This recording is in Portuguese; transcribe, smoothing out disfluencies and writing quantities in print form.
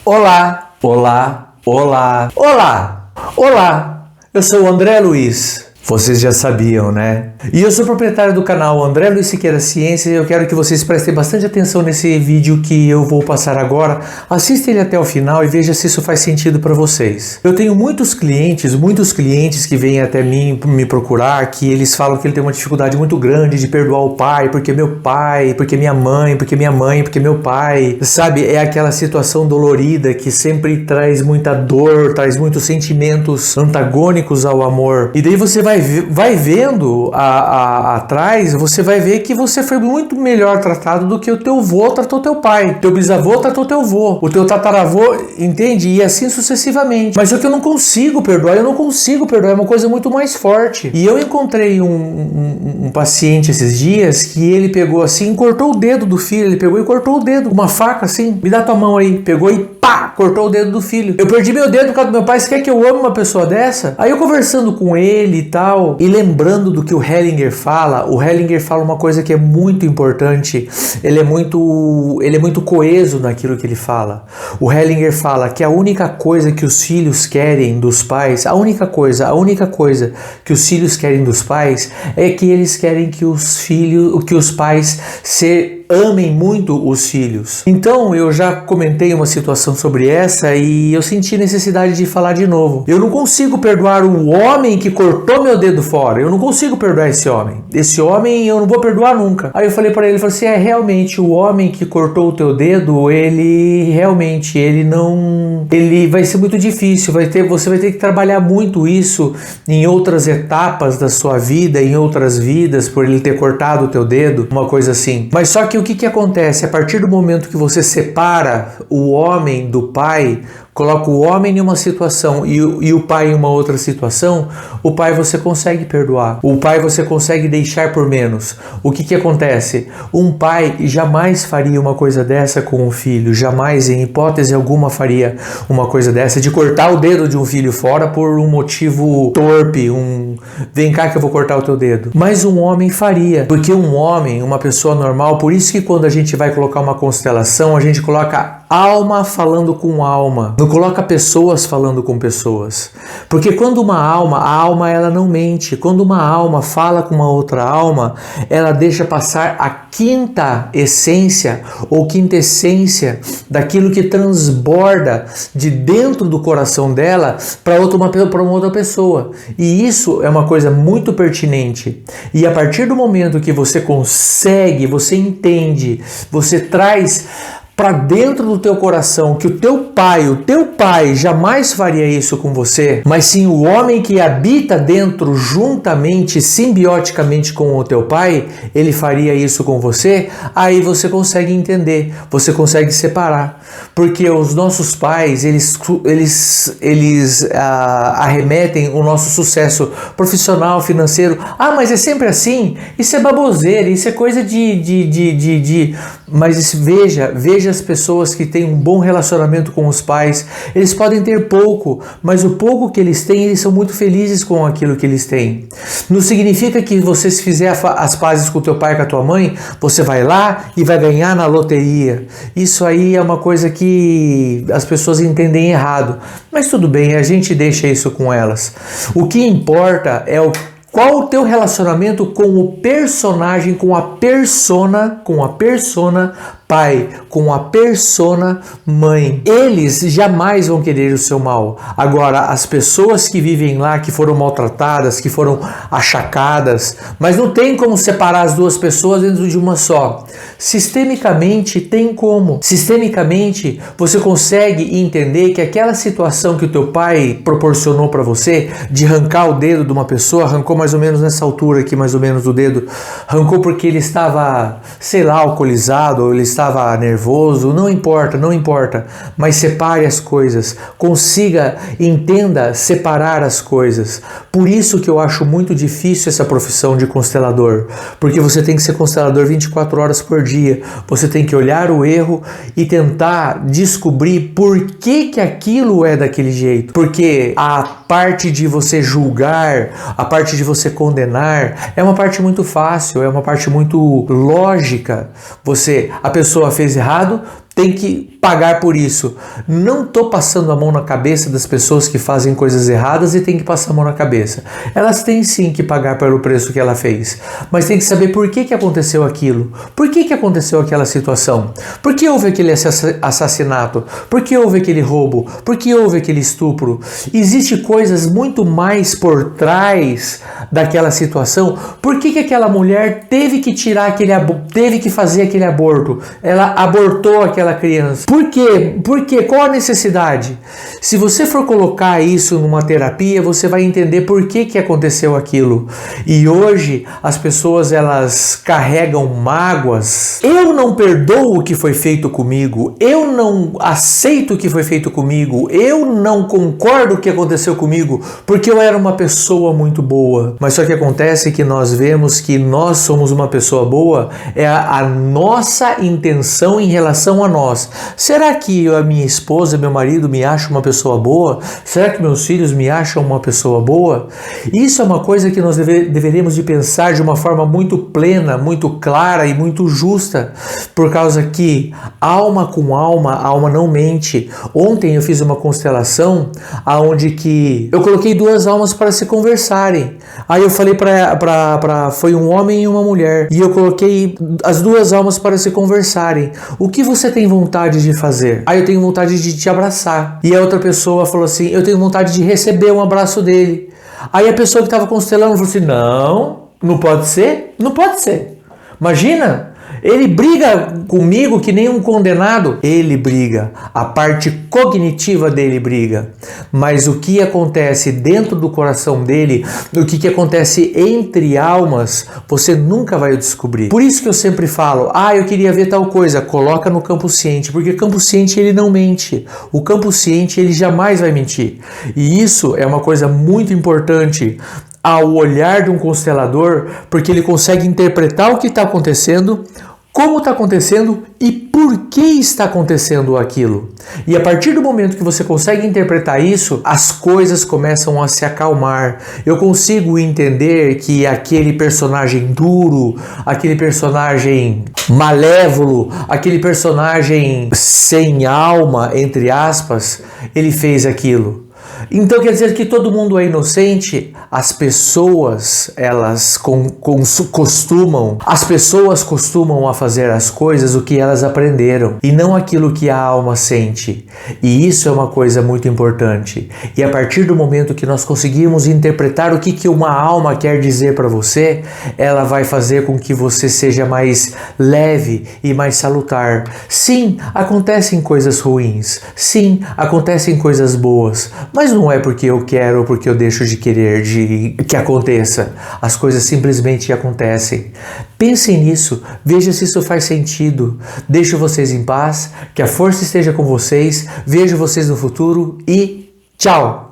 Olá, olá, olá, olá, olá, eu sou o André Luiz. Vocês já sabiam, né? E eu sou proprietário do canal André Luiz Siqueira Ciência e eu quero que vocês prestem bastante atenção nesse vídeo que eu vou passar agora. Assista ele até o final e veja se isso faz sentido para vocês. Eu tenho muitos clientes que vêm até mim me procurar, que eles falam que ele tem uma dificuldade muito grande de perdoar o pai, porque meu pai, porque minha mãe, porque minha mãe, porque meu pai. Sabe, é aquela situação dolorida que sempre traz muita dor, traz muitos sentimentos antagônicos ao amor. E daí você vai vendo atrás, você vai ver que você foi muito melhor tratado do que o teu avô tratou teu pai, teu bisavô tratou teu avô, o teu tataravô, entende? E assim sucessivamente. Mas o que eu não consigo perdoar, é uma coisa muito mais forte. E eu encontrei um paciente esses dias que ele pegou assim e cortou o dedo do filho, ele pegou e cortou o dedo, uma faca assim, me dá tua mão aí, pegou e pá, cortou o dedo do filho. Eu perdi meu dedo por causa do meu pai, você quer que eu ame uma pessoa dessa? Aí eu conversando com ele e tal, e lembrando do que o Hellinger fala uma coisa que é muito importante, ele é muito coeso naquilo que ele fala. O Hellinger fala que a única coisa que os filhos querem dos pais, a única coisa que os filhos querem dos pais é que eles querem que os pais amem muito os filhos. Então eu já comentei uma situação sobre essa e eu senti necessidade de falar de novo. Eu não consigo perdoar o homem que cortou meu dedo fora. Eu não consigo perdoar esse homem. Esse homem eu não vou perdoar nunca. Aí eu falei para ele, assim, realmente o homem que cortou o teu dedo, ele vai ser muito difícil, você vai ter que trabalhar muito isso em outras etapas da sua vida, em outras vidas, por ele ter cortado o teu dedo, uma coisa assim. Mas só que o que acontece? A partir do momento que você separa o homem do pai, coloca o homem em uma situação e o pai em uma outra situação, o pai você consegue perdoar. O pai você consegue deixar por menos. O que acontece? Um pai jamais faria uma coisa dessa com um filho. Jamais, em hipótese alguma, faria uma coisa dessa, de cortar o dedo de um filho fora por um motivo torpe, vem cá que eu vou cortar o teu dedo. Mas um homem faria. Porque um homem, uma pessoa normal, por isso que quando a gente vai colocar uma constelação, a gente coloca alma falando com alma, não coloca pessoas falando com pessoas, porque quando a alma ela não mente. Quando uma alma fala com uma outra alma, ela deixa passar a quinta essência ou quintessência daquilo que transborda de dentro do coração dela para uma outra pessoa, e isso é uma coisa muito pertinente. E a partir do momento que você consegue, você entende, você traz para dentro do teu coração que o teu pai jamais faria isso com você, mas sim o homem que habita dentro juntamente, simbioticamente com o teu pai, ele faria isso com você, aí você consegue entender, você consegue separar, porque os nossos pais, eles arremetem o nosso sucesso profissional, financeiro. Mas é sempre assim? Isso é baboseira, isso é coisa mas veja as pessoas que têm um bom relacionamento com os pais. Eles podem ter pouco, mas o pouco que eles têm, eles são muito felizes com aquilo que eles têm. Não significa que você, se fizer as pazes com o teu pai e com a tua mãe, você vai lá e vai ganhar na loteria. Isso aí é uma coisa que as pessoas entendem errado. Mas tudo bem, a gente deixa isso com elas. O que importa é qual o teu relacionamento com o personagem, com a persona pai, com a persona mãe. Eles jamais vão querer o seu mal. Agora, as pessoas que vivem lá, que foram maltratadas, que foram achacadas, mas não tem como separar as duas pessoas dentro de uma só. Sistemicamente tem como. Sistemicamente você consegue entender que aquela situação que o teu pai proporcionou para você, de arrancar o dedo de uma pessoa, arrancou mais ou menos nessa altura aqui, mais ou menos do dedo, arrancou porque ele estava, sei lá, alcoolizado, ou ele estava nervoso, não importa, mas separe as coisas, entenda separar as coisas. Por isso que eu acho muito difícil essa profissão de constelador, porque você tem que ser constelador 24 horas por dia, você tem que olhar o erro e tentar descobrir por que aquilo é daquele jeito, porque a parte de você julgar, a parte de você condenar, é uma parte muito fácil, é uma parte muito lógica. A pessoa fez errado, tem que pagar por isso. Não estou passando a mão na cabeça das pessoas que fazem coisas erradas e tem que passar a mão na cabeça. Elas têm sim que pagar pelo preço que ela fez, mas tem que saber por que aconteceu aquilo, por que aconteceu aquela situação, por que houve aquele assassinato, por que houve aquele roubo, por que houve aquele estupro. Existem coisas muito mais por trás daquela situação. Por que aquela mulher teve que teve que fazer aquele aborto? Ela abortou aquela criança. Por quê? Por quê? Qual a necessidade? Se você for colocar isso numa terapia, você vai entender por que aconteceu aquilo. E hoje as pessoas, elas carregam mágoas. Eu não perdoo o que foi feito comigo. Eu não aceito o que foi feito comigo. Eu não concordo com o que aconteceu comigo porque eu era uma pessoa muito boa. Mas só que acontece que nós vemos que nós somos uma pessoa boa, é a nossa intenção em relação a nós. Será que a minha esposa, meu marido me acha uma pessoa boa? Será que meus filhos me acham uma pessoa boa? Isso é uma coisa que nós deveríamos de pensar de uma forma muito plena, muito clara e muito justa, por causa que alma com alma, alma não mente. Ontem eu fiz uma constelação aonde que eu coloquei duas almas para se conversarem. Aí eu falei foi um homem e uma mulher, e eu coloquei as duas almas para se conversarem. O que você tem vontade de fazer? Aí eu tenho vontade de te abraçar. E a outra pessoa falou assim, eu tenho vontade de receber um abraço dele. Aí a pessoa que estava constelando falou assim, não pode ser? Não pode ser. Imagina, ele briga comigo que nem um condenado. Ele briga, a parte cognitiva dele briga. Mas o que acontece dentro do coração dele, o que acontece entre almas, você nunca vai descobrir. Por isso que eu sempre falo, eu queria ver tal coisa, coloca no campo ciente, porque o campo ciente ele não mente. O campo ciente ele jamais vai mentir. E isso é uma coisa muito importante ao olhar de um constelador, porque ele consegue interpretar o que está acontecendo, como está acontecendo e por que está acontecendo aquilo. E a partir do momento que você consegue interpretar isso, as coisas começam a se acalmar. Eu consigo entender que aquele personagem duro, aquele personagem malévolo, aquele personagem sem alma, entre aspas, ele fez aquilo. Então quer dizer que todo mundo é inocente? As pessoas, elas costumam a fazer as coisas o que elas aprenderam e não aquilo que a alma sente. E isso é uma coisa muito importante. E a partir do momento que nós conseguimos interpretar o que uma alma quer dizer para você, ela vai fazer com que você seja mais leve e mais salutar. Sim, acontecem coisas ruins. Sim, acontecem coisas boas. Mas não é porque eu quero ou porque eu deixo de querer que aconteça. As coisas simplesmente acontecem. Pensem nisso, veja se isso faz sentido. Deixo vocês em paz, que a força esteja com vocês, vejo vocês no futuro e tchau!